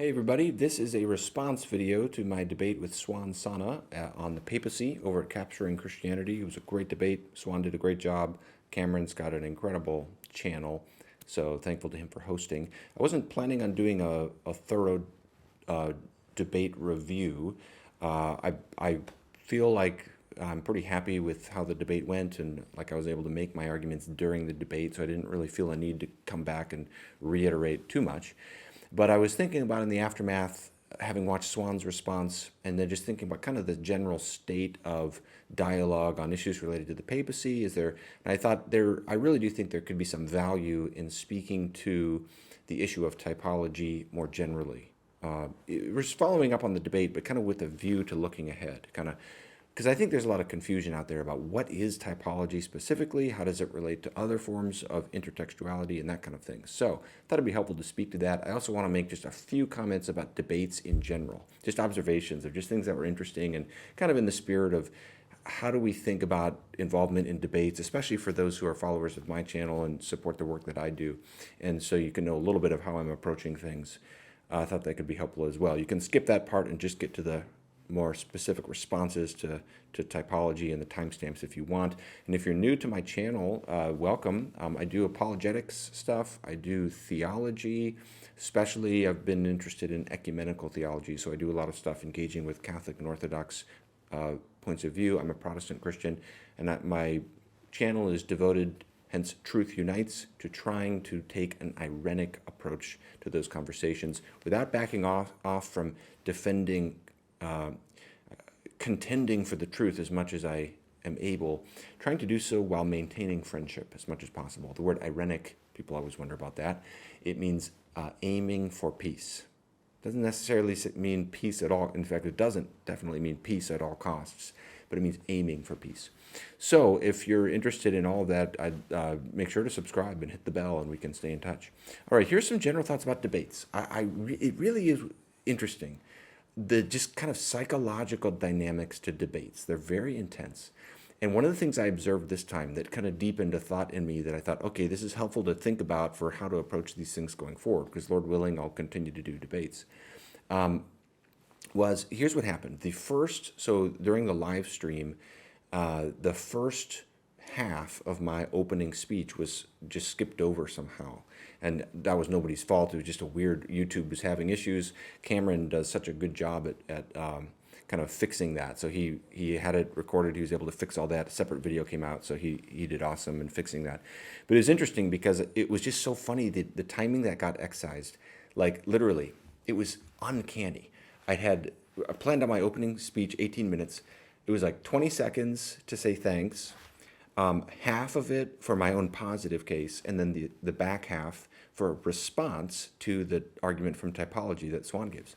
Hey everybody, this is a response video to my debate with Suan Sonna on the papacy over at Capturing Christianity. It was a great debate. Suan did a great job. Cameron's got an incredible channel, so thankful to him for hosting. I wasn't planning on doing a thorough debate review. I feel like I'm pretty happy with how the debate went, and like I was able to make my arguments during the debate, so I didn't really feel a need to come back and reiterate too much. But I was thinking about in the aftermath, having watched Swan's response, and then just thinking about kind of the general state of dialogue on issues related to the papacy. And I thought I really do think there could be some value in speaking to the issue of typology more generally. We're just following up on the debate, but kind of with a view to looking ahead, kind of because I think there's a lot of confusion out there about what is typology specifically, how does it relate to other forms of intertextuality and that kind of thing. So I thought it'd be helpful to speak to that. I also want to make just a few comments about debates in general, just observations of just things that were interesting and kind of in the spirit of how do we think about involvement in debates, especially for those who are followers of my channel and support the work that I do. And so you can know a little bit of how I'm approaching things. I thought that could be helpful as well. You can skip that part and just get to the more specific responses to typology and the timestamps if you want. And if you're new to my channel, welcome. I do apologetics stuff. I do theology. Especially, I've been interested in ecumenical theology, so I do a lot of stuff engaging with Catholic and Orthodox points of view. I'm a Protestant Christian, and my channel is devoted, hence Truth Unites, to trying to take an irenic approach to those conversations without backing off from defending contending for the truth as much as I am able, trying to do so while maintaining friendship as much as possible. The word irenic, people always wonder about that. It means aiming for peace. It doesn't necessarily mean peace at all. In fact, it doesn't definitely mean peace at all costs, but it means aiming for peace. So if you're interested in all of that, I'd make sure to subscribe and hit the bell, and we can stay in touch. All right, here's some general thoughts about debates. It really is interesting. The just kind of psychological dynamics to debates. They're very intense. And one of the things I observed this time that kind of deepened a thought in me that I thought, okay, this is helpful to think about for how to approach these things going forward, because Lord willing, I'll continue to do debates, was here's what happened. So during the live stream, the first half of my opening speech was just skipped over somehow. And that was nobody's fault. It was just a weird, YouTube was having issues. Cameron does such a good job at kind of fixing that. So he had it recorded. He was able to fix all that. A separate video came out, so he did awesome in fixing that. But it was interesting because it was just so funny, the timing that got excised. Like literally, it was uncanny. I planned on my opening speech 18 minutes. It was like 20 seconds to say thanks. Half of it for my own positive case, and then the back half for a response to the argument from typology that Suan gives.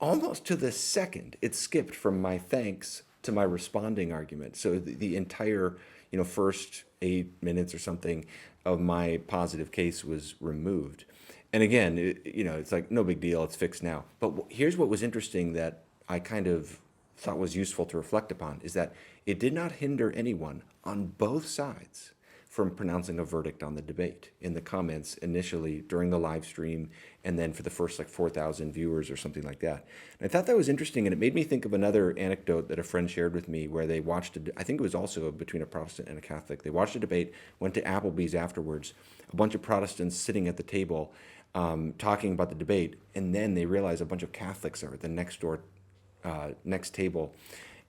Almost to the second, it skipped from my thanks to my responding argument. So the entire, first 8 minutes or something of my positive case was removed. And again, it's like no big deal. It's fixed now. But here's what was interesting that I kind of thought was useful to reflect upon is that it did not hinder anyone on both sides from pronouncing a verdict on the debate in the comments initially during the live stream and then for the first like 4,000 viewers or something like that. And I thought that was interesting, and it made me think of another anecdote that a friend shared with me where they watched, I think it was also between a Protestant and a Catholic. They watched a debate, went to Applebee's afterwards, a bunch of Protestants sitting at the table talking about the debate, and then they realized a bunch of Catholics are at the next table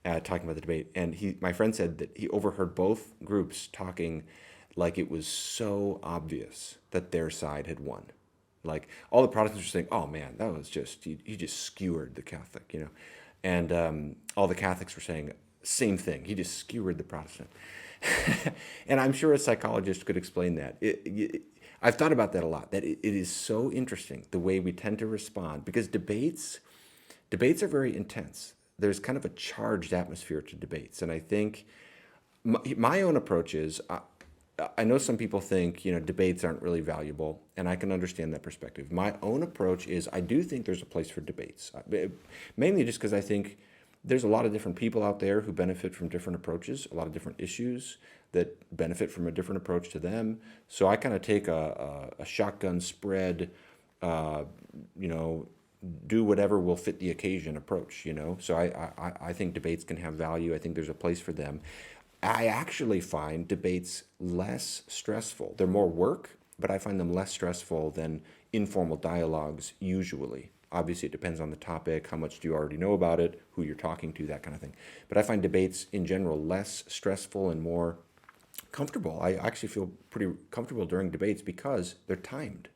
talking about the debate. And my friend said that he overheard both groups talking like it was so obvious that their side had won. Like all the Protestants were saying, oh man, that was just, he just skewered the Catholic, And all the Catholics were saying, same thing, he just skewered the Protestant. And I'm sure a psychologist could explain that. I've thought about that a lot, that it is so interesting the way we tend to respond, because debates are very intense. There's kind of a charged atmosphere to debates. And I think my own approach is, I know some people think, debates aren't really valuable, and I can understand that perspective. My own approach is I do think there's a place for debates, mainly just because I think there's a lot of different people out there who benefit from different approaches, a lot of different issues that benefit from a different approach to them. So I kind of take a shotgun spread you know, do whatever will fit the occasion approach, So I think debates can have value. I think there's a place for them. I actually find debates less stressful. They're more work, but I find them less stressful than informal dialogues usually. Obviously, it depends on the topic, how much do you already know about it, who you're talking to, that kind of thing. But I find debates in general less stressful and more comfortable. I actually feel pretty comfortable during debates because they're timed.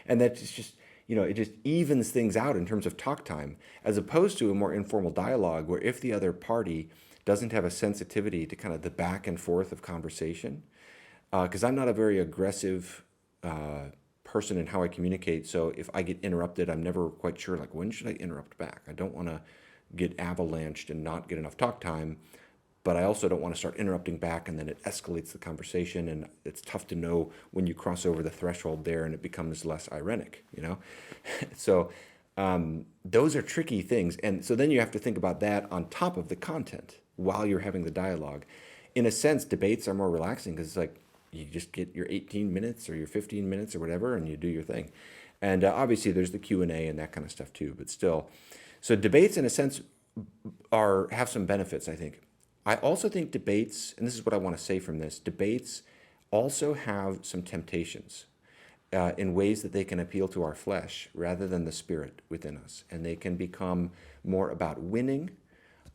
And that's just, it just evens things out in terms of talk time, as opposed to a more informal dialogue where if the other party doesn't have a sensitivity to kind of the back and forth of conversation, because I'm not a very aggressive person in how I communicate. So if I get interrupted, I'm never quite sure, like, when should I interrupt back? I don't want to get avalanched and not get enough talk time, but I also don't want to start interrupting back and then it escalates the conversation, and it's tough to know when you cross over the threshold there and it becomes less irenic, So those are tricky things. And so then you have to think about that on top of the content while you're having the dialogue. In a sense, debates are more relaxing because it's like you just get your 18 minutes or your 15 minutes or whatever and you do your thing. And obviously there's the Q&A and that kind of stuff too, but still. So debates in a sense have some benefits, I think. I also think debates, and this is what I want to say from this, debates also have some temptations in ways that they can appeal to our flesh rather than the spirit within us. And they can become more about winning.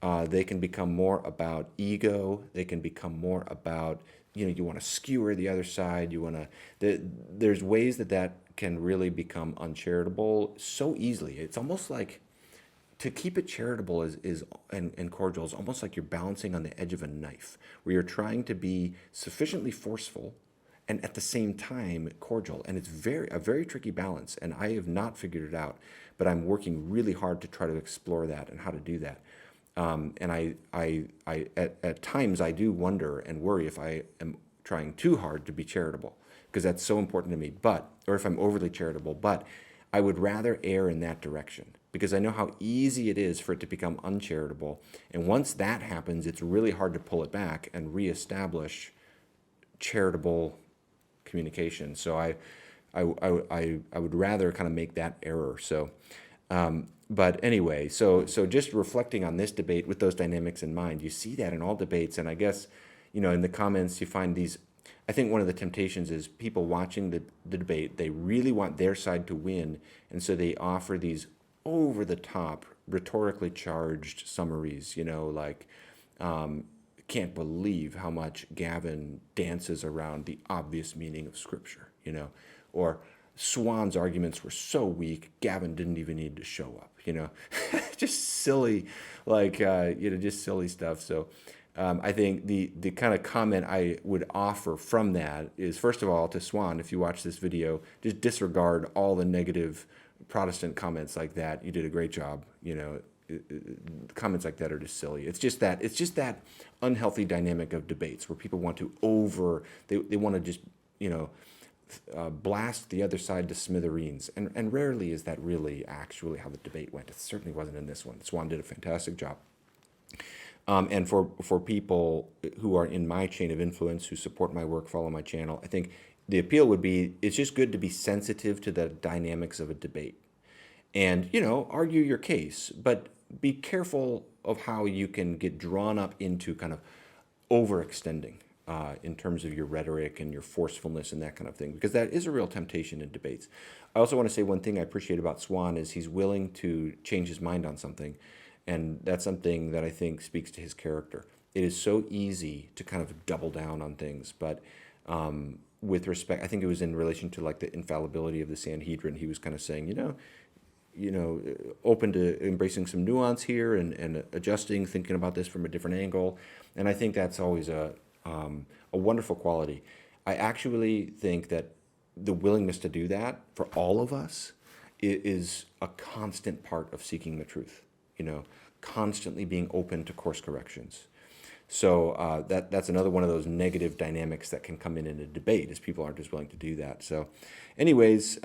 They can become more about ego. They can become more about, you want to skewer the other side. There's ways that can really become uncharitable so easily. It's almost like, to keep it charitable and cordial is almost like you're balancing on the edge of a knife, where you're trying to be sufficiently forceful and at the same time cordial. And it's a very tricky balance. And I have not figured it out, but I'm working really hard to try to explore that and how to do that. And I at times I do wonder and worry if I am trying too hard to be charitable, because that's so important to me, or if I'm overly charitable, but I would rather err in that direction, because I know how easy it is for it to become uncharitable. And once that happens, it's really hard to pull it back and reestablish charitable communication. So I would rather kind of make that error. So, but anyway, so just reflecting on this debate with those dynamics in mind, you see that in all debates. And I guess, in the comments you find these. I think one of the temptations is people watching the debate, they really want their side to win, and so they offer these over-the-top, rhetorically charged summaries, like, can't believe how much Gavin dances around the obvious meaning of Scripture, or Suan's arguments were so weak, Gavin didn't even need to show up, just silly, just silly stuff. So I think the kind of comment I would offer from that is, first of all, to Suan, if you watch this video, just disregard all the negative Protestant comments like that. You did a great job. Comments like that are just silly. It's just that unhealthy dynamic of debates where people want to they want to just, blast the other side to smithereens. And rarely is that really actually how the debate went. It certainly wasn't in this one. Suan did a fantastic job. And for people who are in my chain of influence, who support my work, follow my channel, I think the appeal would be, it's just good to be sensitive to the dynamics of a debate. And, argue your case, but be careful of how you can get drawn up into kind of overextending in terms of your rhetoric and your forcefulness and that kind of thing, because that is a real temptation in debates. I also want to say one thing I appreciate about Suan is he's willing to change his mind on something. And that's something that I think speaks to his character. It is so easy to kind of double down on things, but with respect, I think it was in relation to like the infallibility of the Sanhedrin. He was kind of saying, open to embracing some nuance here and adjusting, thinking about this from a different angle. And I think that's always a wonderful quality. I actually think that the willingness to do that for all of us is a constant part of seeking the truth. Constantly being open to course corrections. So that's another one of those negative dynamics that can come in a debate, is people aren't as willing to do that. So anyways,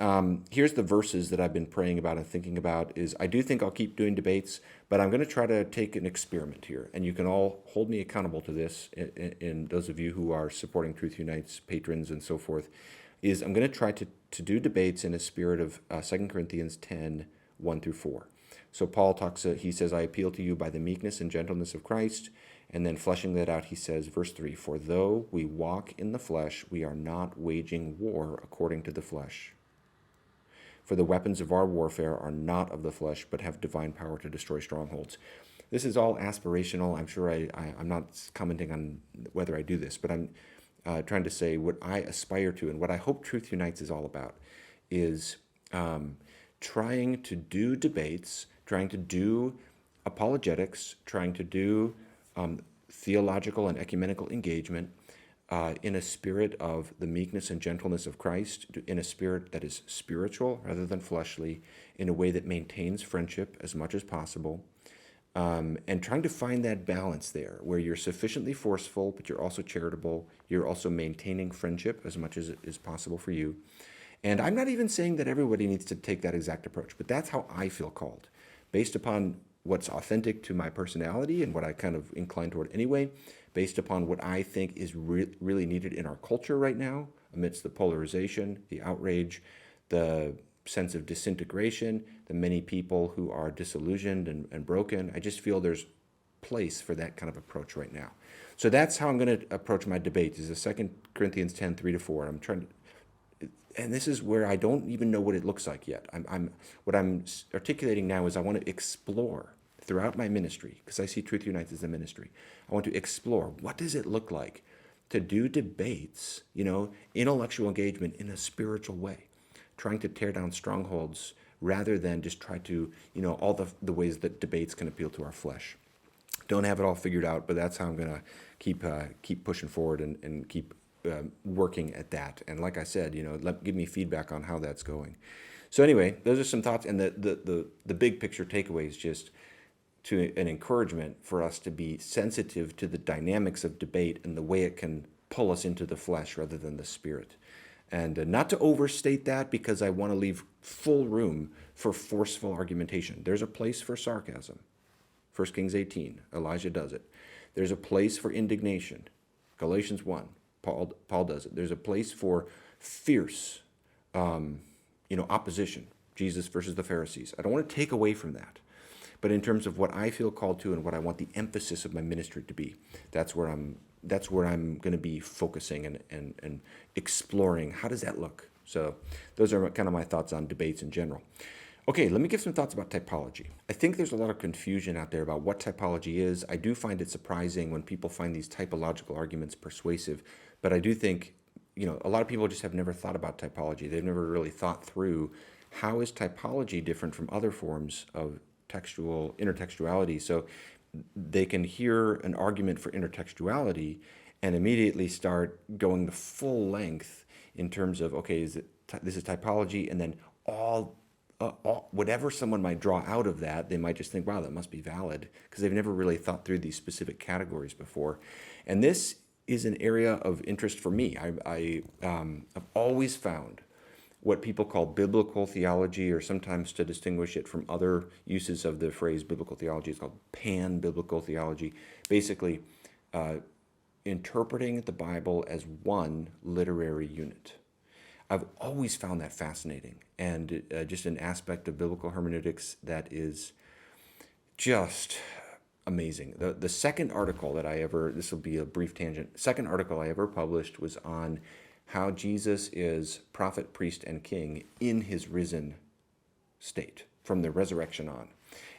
here's the verses that I've been praying about and thinking about. Is I do think I'll keep doing debates, but I'm going to try to take an experiment here. And you can all hold me accountable to this, in those of you who are supporting Truth Unites, patrons and so forth, is I'm going to try to to do debates in a spirit of 2 Corinthians 10, 1 through 4. So Paul talks, he says, I appeal to you by the meekness and gentleness of Christ. And then fleshing that out, he says, verse 3, for though we walk in the flesh, we are not waging war according to the flesh. For the weapons of our warfare are not of the flesh, but have divine power to destroy strongholds. This is all aspirational. I'm sure I'm not commenting on whether I do this, but I'm trying to say what I aspire to and what I hope Truth Unites is all about is trying to do debates, trying to do apologetics, trying to do theological and ecumenical engagement in a spirit of the meekness and gentleness of Christ, in a spirit that is spiritual rather than fleshly, in a way that maintains friendship as much as possible, and trying to find that balance there where you're sufficiently forceful, but you're also charitable, you're also maintaining friendship as much as it is possible for you. And I'm not even saying that everybody needs to take that exact approach, but that's how I feel called, based upon what's authentic to my personality and what I kind of incline toward anyway, based upon what I think is really needed in our culture right now, amidst the polarization, the outrage, the sense of disintegration, the many people who are disillusioned and broken. I just feel there's place for that kind of approach right now. So that's how I'm going to approach my debate, is the 2 Corinthians 10, 3 to 4. I'm trying to, and this is where I don't even know what it looks like yet. What I'm articulating now is I want to explore throughout my ministry, because I see Truth Unites as a ministry. I want to explore, what does it look like to do debates, intellectual engagement in a spiritual way, trying to tear down strongholds rather than just try to, all the ways that debates can appeal to our flesh. Don't have it all figured out, but that's how I'm going to keep pushing forward and keep working at that. And like I said, give me feedback on how that's going. So anyway, those are some thoughts, and the big picture takeaway is just to an encouragement for us to be sensitive to the dynamics of debate and the way it can pull us into the flesh rather than the spirit. And not to overstate that, because I want to leave full room for forceful argumentation. There's a place for sarcasm. 1 Kings 18, Elijah does it. There's a place for indignation. Galatians 1, Paul does it. There's a place for fierce opposition. Jesus versus the Pharisees. I don't want to take away from that. But in terms of what I feel called to and what I want the emphasis of my ministry to be, that's where I'm going to be focusing and exploring. How does that look? So those are kind of my thoughts on debates in general. Okay, let me give some thoughts about typology. I think there's a lot of confusion out there about what typology is. I do find it surprising when people find these typological arguments persuasive, but I do think, a lot of people just have never thought about typology. They've never really thought through, how is typology different from other forms of intertextuality? So they can hear an argument for intertextuality and immediately start going the full length in terms of, okay, this is typology, and then all whatever someone might draw out of that, they might just think, wow, that must be valid, because they've never really thought through these specific categories before. And this is an area of interest for me. I've always found what people call biblical theology, or sometimes to distinguish it from other uses of the phrase biblical theology, it's called pan-biblical theology. Basically, interpreting the Bible as one literary unit. I've always found that fascinating, and just an aspect of biblical hermeneutics that is just amazing. The second article that this will be a brief tangent, second article I ever published was on how Jesus is prophet, priest, and king in his risen state from the resurrection on.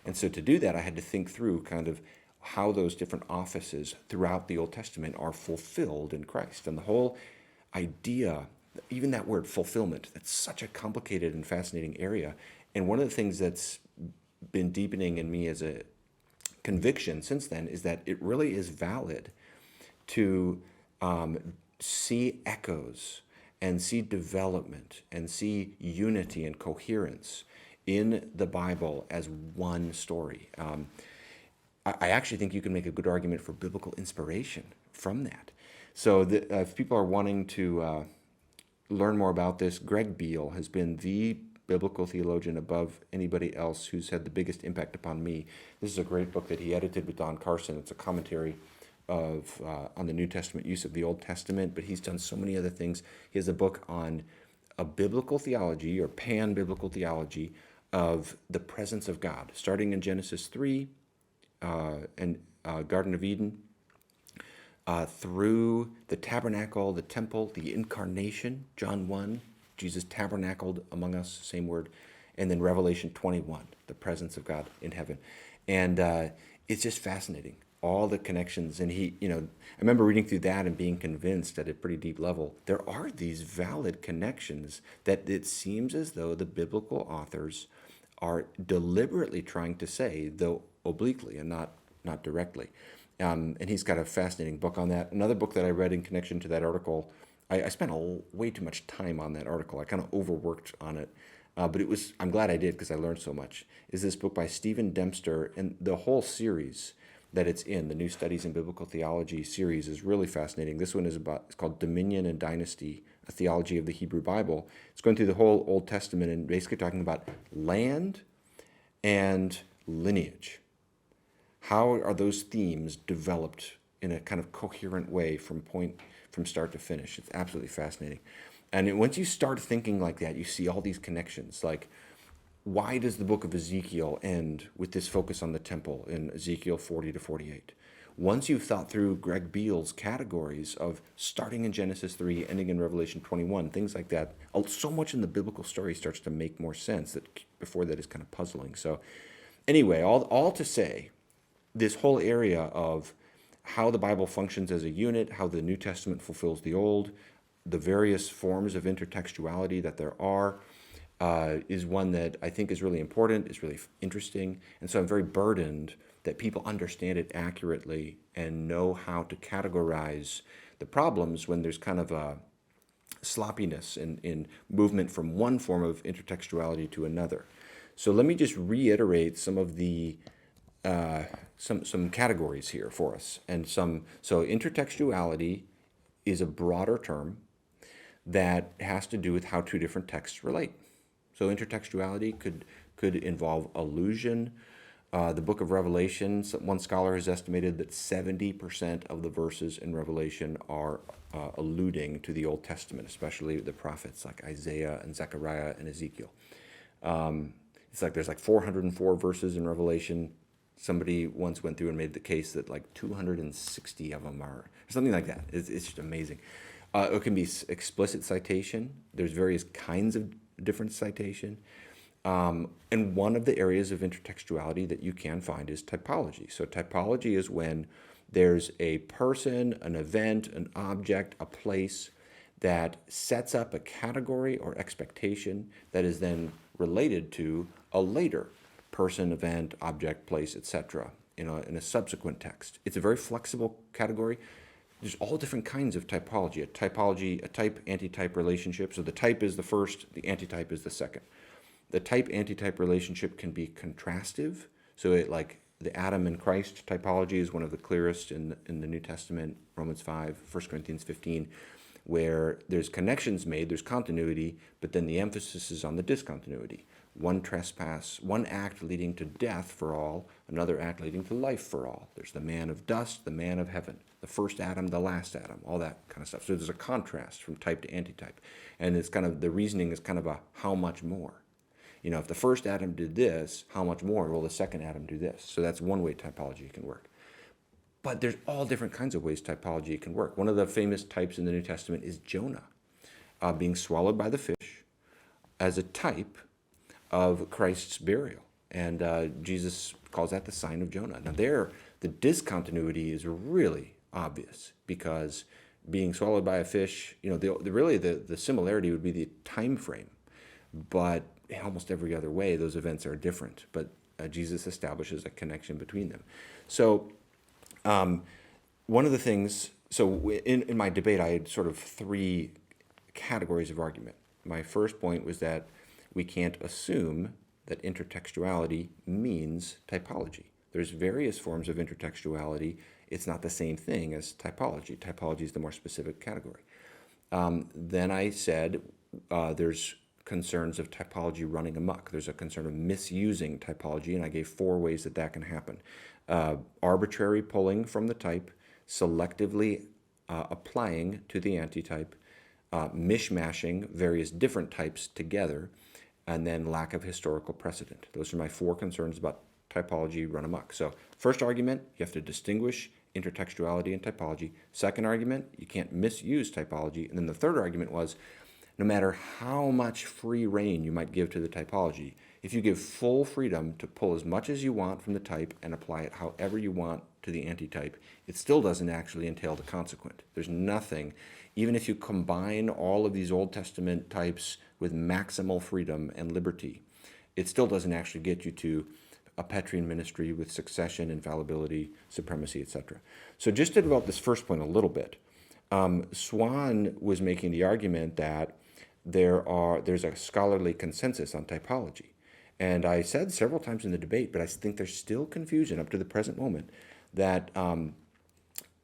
And so to do that, I had to think through kind of how those different offices throughout the Old Testament are fulfilled in Christ. And the whole idea, even that word fulfillment, that's such a complicated and fascinating area. And one of the things that's been deepening in me as a conviction since then is that it really is valid to see echoes and see development and see unity and coherence in the Bible as one story. I actually think you can make a good argument for biblical inspiration from that. So if people are wanting to learn more about this, Greg Beale has been the biblical theologian above anybody else who's had the biggest impact upon me. This is a great book that he edited with Don Carson. It's a commentary on the New Testament use of the Old Testament, but he's done so many other things. He has a book on a biblical theology or pan-biblical theology of the presence of God, starting in Genesis 3 and Garden of Eden, through the tabernacle, the temple, the incarnation, John 1, Jesus tabernacled among us, same word, and then Revelation 21, the presence of God in heaven. And it's just fascinating, all the connections. And I remember reading through that and being convinced at a pretty deep level, there are these valid connections that it seems as though the biblical authors are deliberately trying to say, though obliquely and not directly. And he's got a fascinating book on that. Another book that I read in connection to that article, I spent way too much time on that article. I kind of overworked on it. But I'm glad I did because I learned so much, is this book by Stephen Dempster. And the whole series that it's in, the New Studies in Biblical Theology series, is really fascinating. This one it's called Dominion and Dynasty, a Theology of the Hebrew Bible. It's going through the whole Old Testament and basically talking about land and lineage. How are those themes developed in a kind of coherent way from start to finish? It's absolutely fascinating. And once you start thinking like that, you see all these connections. Like, why does the book of Ezekiel end with this focus on the temple in Ezekiel 40 to 48? Once you've thought through Greg Beale's categories of starting in Genesis 3, ending in Revelation 21, things like that, so much in the biblical story starts to make more sense that before that is kind of puzzling. So anyway, all to say, this whole area of how the Bible functions as a unit, how the New Testament fulfills the Old, the various forms of intertextuality that there are, is one that I think is really important, is really interesting. And so I'm very burdened that people understand it accurately and know how to categorize the problems when there's kind of a sloppiness in movement from one form of intertextuality to another. So let me just reiterate some of the some categories here for us. So intertextuality is a broader term that has to do with how two different texts relate. So intertextuality could involve allusion. The book of Revelation, one scholar has estimated that 70% of the verses in Revelation are alluding to the Old Testament, especially the prophets like Isaiah and Zechariah and Ezekiel. It's like there's like 404 verses in Revelation. Somebody once went through and made the case that like 260 of them are, something like that. It's just amazing. It can be explicit citation. There's various kinds of different citation. And one of the areas of intertextuality that you can find is typology. So typology is when there's a person, an event, an object, a place that sets up a category or expectation that is then related to a later person, event, object, place, etc. in a subsequent text. It's a very flexible category. There's all different kinds of typology. A type-antitype relationship. So the type is the first, the antitype is the second. The type-antitype relationship can be contrastive. So like the Adam and Christ typology is one of the clearest in the New Testament, Romans 5, 1 Corinthians 15, where there's connections made, there's continuity, but then the emphasis is on the discontinuity. One trespass, one act leading to death for all, another act leading to life for all. There's the man of dust, the man of heaven, the first Adam, the last Adam, all that kind of stuff. So there's a contrast from type to antitype. And it's kind of, the reasoning is kind of a how much more. If the first Adam did this, how much more will the second Adam do this? So that's one way typology can work. But there's all different kinds of ways typology can work. One of the famous types in the New Testament is Jonah being swallowed by the fish as a type of Christ's burial. And Jesus calls that the sign of Jonah. Now there, the discontinuity is really obvious because being swallowed by a fish, the similarity would be the time frame. But in almost every other way, those events are different. But Jesus establishes a connection between them. So one of the things, in my debate, I had sort of three categories of argument. My first point was that we can't assume that intertextuality means typology. There's various forms of intertextuality. It's not the same thing as typology. Typology is the more specific category. Then I said there's concerns of typology running amok. There's a concern of misusing typology, and I gave 4 ways that can happen. Arbitrary pulling from the type, selectively applying to the antitype, mishmashing various different types together, and then lack of historical precedent. Those are my 4 concerns about typology run amok. So first argument, you have to distinguish intertextuality and typology. Second argument, you can't misuse typology. And then the third argument was, no matter how much free rein you might give to the typology, if you give full freedom to pull as much as you want from the type and apply it however you want to the antitype, it still doesn't actually entail the consequent. There's nothing, even if you combine all of these Old Testament types with maximal freedom and liberty, it still doesn't actually get you to a Petrine ministry with succession, infallibility, supremacy, etc. So just to develop this first point a little bit, Suan was making the argument that there's a scholarly consensus on typology. And I said several times in the debate, but I think there's still confusion up to the present moment, that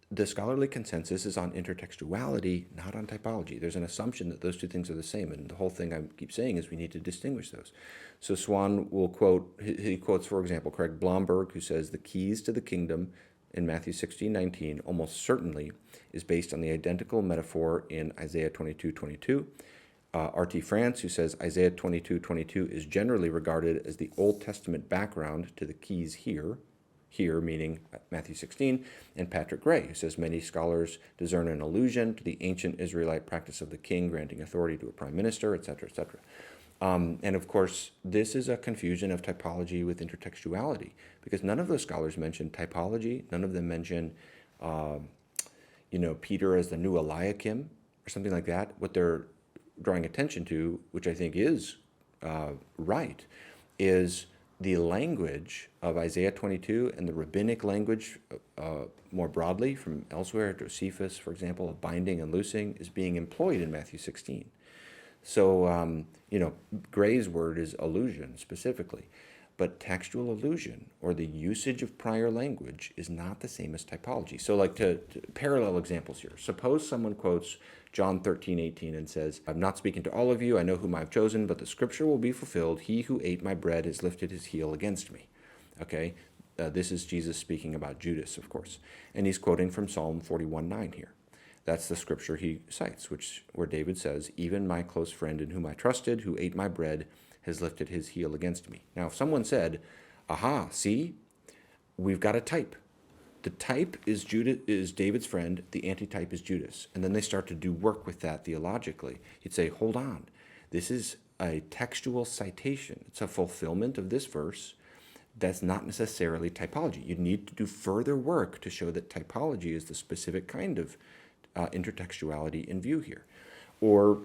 the scholarly consensus is on intertextuality, not on typology. There's an assumption that those two things are the same, and the whole thing I keep saying is we need to distinguish those. So Suan will quote, he quotes, for example, Craig Blomberg, who says the keys to the kingdom in Matthew 16:19 almost certainly is based on the identical metaphor in Isaiah 22:22. R.T. France, who says Isaiah 22:22 is generally regarded as the Old Testament background to the keys here meaning Matthew 16, and Patrick Gray, who says many scholars discern an allusion to the ancient Israelite practice of the king granting authority to a prime minister, etc., etc. And of course, this is a confusion of typology with intertextuality, because none of those scholars mention typology. None of them mention, Peter as the new Eliakim or something like that. What they're drawing attention to, which I think is right, is the language of Isaiah 22 and the rabbinic language more broadly from elsewhere, Josephus, for example, of binding and loosing, is being employed in Matthew 16. So, Gray's word is allusion specifically, but textual allusion or the usage of prior language is not the same as typology. So like to parallel examples here. Suppose someone quotes John 13:18 and says, I'm not speaking to all of you, I know whom I've chosen, but the scripture will be fulfilled. He who ate my bread has lifted his heel against me. Okay, this is Jesus speaking about Judas, of course. And he's quoting from Psalm 41:9 here. That's the scripture he cites, where David says, even my close friend in whom I trusted, who ate my bread, has lifted his heel against me. Now, if someone said, aha, see, we've got a type. The type is David's friend, the antitype is Judas. And then they start to do work with that theologically. You'd say, hold on, this is a textual citation. It's a fulfillment of this verse. That's not necessarily typology. You need to do further work to show that typology is the specific kind of intertextuality in view here. Or,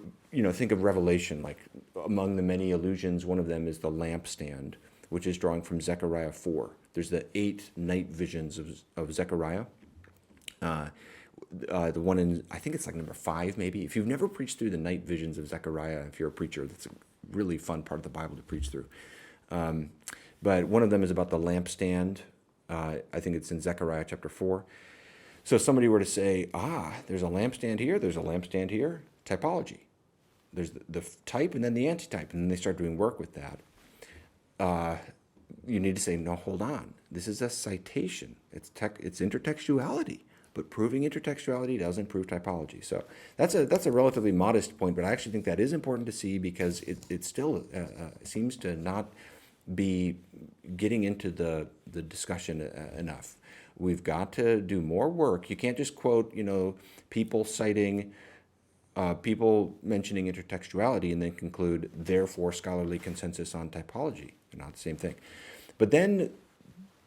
think of Revelation, like among the many allusions, one of them is the lampstand, which is drawing from Zechariah 4. There's the 8 night visions of Zechariah. The one in, I think it's like number 5 maybe. If you've never preached through the night visions of Zechariah, if you're a preacher, that's a really fun part of the Bible to preach through. But one of them is about the lampstand. I think it's in Zechariah chapter 4. So if somebody were to say, there's a lampstand here, there's a lampstand here, typology. There's the type and then the antitype, and then they start doing work with that. You need to say, no, hold on. This is a citation. It's intertextuality, but proving intertextuality doesn't prove typology. So that's a relatively modest point, but I actually think that is important to see because it still seems to not be getting into the discussion enough. We've got to do more work. You can't just quote, people citing, people mentioning intertextuality and then conclude, therefore, scholarly consensus on typology. They're not the same thing. But then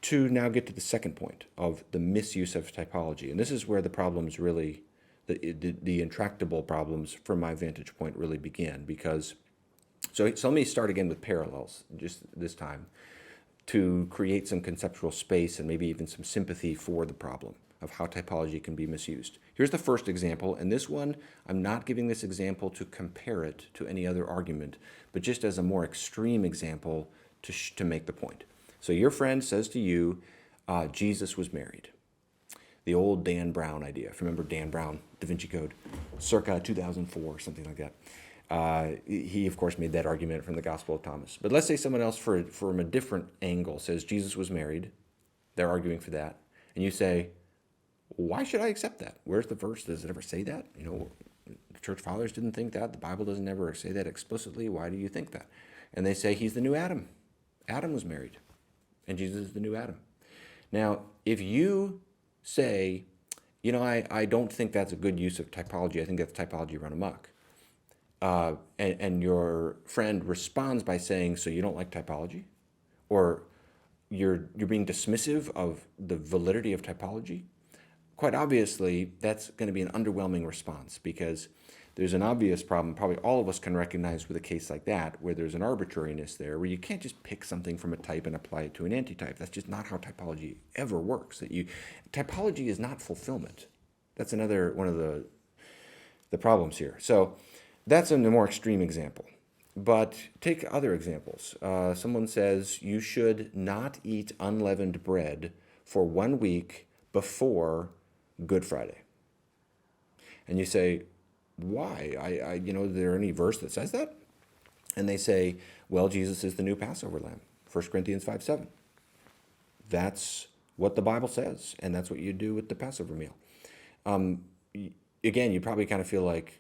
to now get to the second point of the misuse of typology, and this is where the problems really, the intractable problems from my vantage point really begin, because, so let me start again with parallels, just this time, to create some conceptual space and maybe even some sympathy for the problem of how typology can be misused. Here's the first example, and this one, I'm not giving this example to compare it to any other argument, but just as a more extreme example to make the point. So your friend says to you, Jesus was married. The old Dan Brown idea. If you remember Dan Brown, Da Vinci Code, circa 2004, something like that. He, of course, made that argument from the Gospel of Thomas. But let's say someone else from a different angle says Jesus was married. They're arguing for that. And you say, why should I accept that? Where's the verse? Does it ever say that? The church fathers didn't think that. The Bible doesn't ever say that explicitly. Why do you think that? And they say he's the new Adam. Adam was married, and Jesus is the new Adam. Now, if you say, I don't think that's a good use of typology, I think that's typology run amok, and your friend responds by saying, so you don't like typology? Or you're being dismissive of the validity of typology? Quite obviously, that's going to be an underwhelming response, because there's an obvious problem probably all of us can recognize with a case like that, where there's an arbitrariness there, where you can't just pick something from a type and apply it to an antitype. That's just not how typology ever works. Typology is not fulfillment. That's another one of the problems here. So that's a more extreme example. But take other examples. Someone says you should not eat unleavened bread for 1 week before Good Friday. And you say, why? Is there any verse that says that? And they say, well, Jesus is the new Passover lamb, 1 Corinthians 5:7. That's what the Bible says, and that's what you do with the Passover meal. Again, you probably kind of feel like,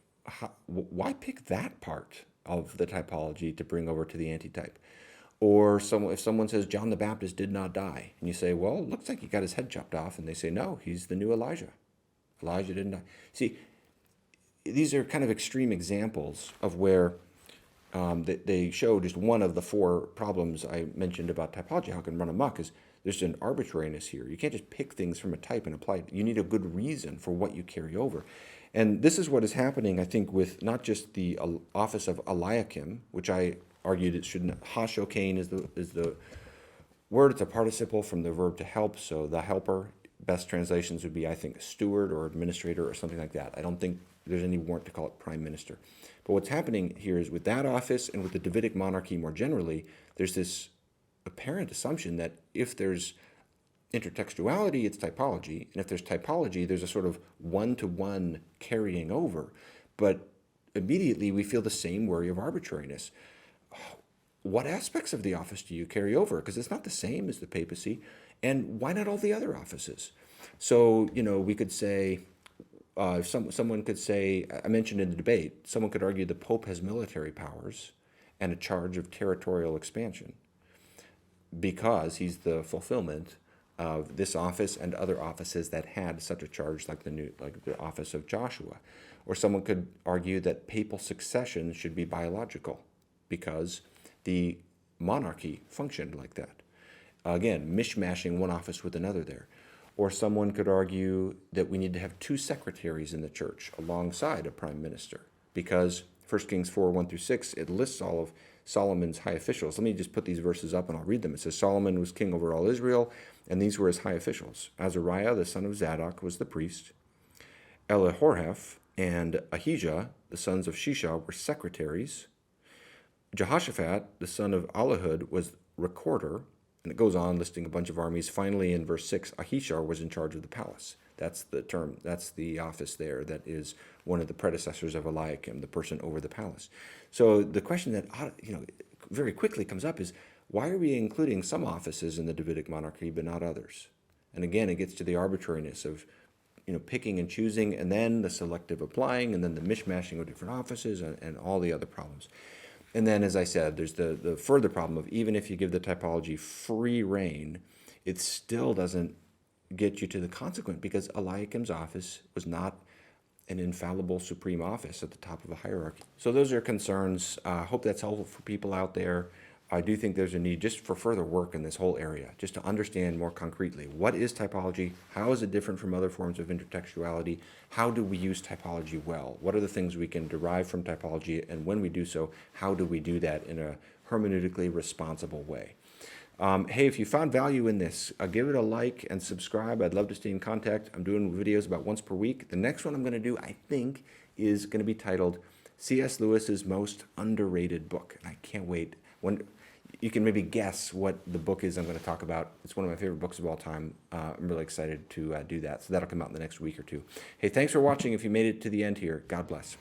why pick that part of the typology to bring over to the antitype? Or if someone says John the Baptist did not die, and you say, well, it looks like he got his head chopped off, and they say, no, he's the new Elijah. Elijah didn't die. See, these are kind of extreme examples of where they show just one of the four problems I mentioned about typology, how it can run amok, is there's an arbitrariness here. You can't just pick things from a type and apply it. You need a good reason for what you carry over. And this is what is happening, I think, with not just the office of Eliakim, which I argued it shouldn't. Hashokain is the word. It's a participle from the verb to help, so the helper. Best translations would be, I think, steward or administrator or something like that. I don't think there's any warrant to call it prime minister. But what's happening here is with that office and with the Davidic monarchy more generally, there's this apparent assumption that if there's intertextuality, it's typology. And if there's typology, there's a sort of one-to-one carrying over. But immediately we feel the same worry of arbitrariness. What aspects of the office do you carry over? Because it's not the same as the papacy. And why not all the other offices? So, we could say, someone could say, I mentioned in the debate, someone could argue the Pope has military powers and a charge of territorial expansion because he's the fulfillment of this office and other offices that had such a charge, like the office of Joshua. Or someone could argue that papal succession should be biological because the monarchy functioned like that. Again, mishmashing one office with another there. Or someone could argue that we need to have two secretaries in the church alongside a prime minister because 1 Kings 4:1-6, it lists all of Solomon's high officials. Let me just put these verses up and I'll read them. It says, Solomon was king over all Israel, and these were his high officials. Azariah, the son of Zadok, was the priest. Elihoreph and Ahijah, the sons of Shisha, were secretaries. Jehoshaphat, the son of Ahilud, was recorder. And it goes on listing a bunch of armies. Finally, in verse 6, Ahishar was in charge of the palace. That's the term, that's the office there that is one of the predecessors of Eliakim, the person over the palace. So the question that very quickly comes up is, why are we including some offices in the Davidic monarchy but not others? And again, it gets to the arbitrariness of picking and choosing, and then the selective applying, and then the mishmashing of different offices, and all the other problems. And then, as I said, there's the further problem of even if you give the typology free reign, it still doesn't get you to the consequent, because Eliakim's office was not an infallible supreme office at the top of a hierarchy. So those are concerns. I hope that's helpful for people out there. I do think there's a need just for further work in this whole area, just to understand more concretely, what is typology? How is it different from other forms of intertextuality? How do we use typology well? What are the things we can derive from typology? And when we do so, how do we do that in a hermeneutically responsible way? Hey, if you found value in this, give it a like and subscribe. I'd love to stay in contact. I'm doing videos about once per week. The next one I'm going to do, I think, is going to be titled C.S. Lewis's Most Underrated Book. And I can't wait. You can maybe guess what the book is I'm going to talk about. It's one of my favorite books of all time. I'm really excited to do that. So that'll come out in the next week or two. Hey, thanks for watching. If you made it to the end here, God bless.